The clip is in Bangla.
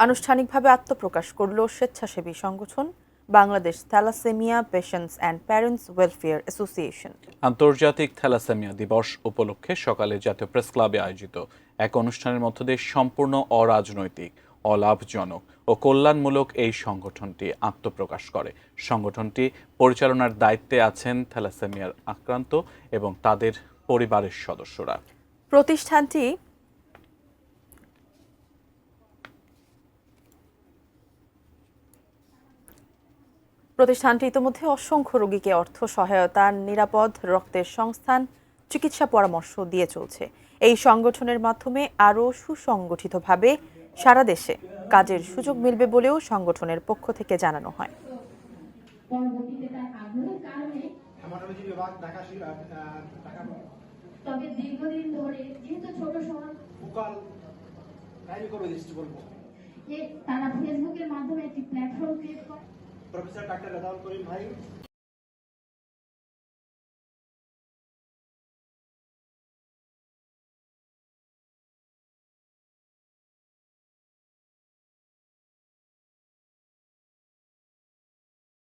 আনুষ্ঠানিকভাবে আত্মপ্রকাশ করল স্বেচ্ছাসেবী সংগঠন Bangladesh thalassemia patients and parents welfare association. আন্তর্জাতিক থ্যালাসেমিয়া দিবস উপলক্ষে সকালে জাতীয় প্রেস ক্লাবে আয়োজিত এক অনুষ্ঠানের মধ্য দিয়ে সম্পূর্ণ অরাজনৈতিক, অলাভজনক ও কল্যাণমূলক এই সংগঠনটি আত্মপ্রকাশ করে। সংগঠনটি পরিচালনার দায়িত্বে আছেন থ্যালাসেমিয়ার আক্রান্ত এবং তাদের পরিবারের সদস্যরা। প্রতিষ্ঠানটি ইতিমধ্যে অসংখ্য রোগীকে অর্থ সহায়তা, নিরাপদ রক্তের সংস্থান, চিকিৎসা পরামর্শ দিয়ে চলছে। এই সংগঠনের মাধ্যমে আরও সুসংগঠিতভাবে সারা দেশে কাজের সুযোগ মিলবে বলেও সংগঠনের পক্ষ থেকে জানানো হয়। তবে দীর্ঘদিন ধরে যেহেতু ছোট শহর তারা ফেসবুকের মাধ্যমে একটি প্ল্যাটফর্ম ক্রিয়েট করে। প্রফেসর ডাক্তার রেজাউল করিম ভাই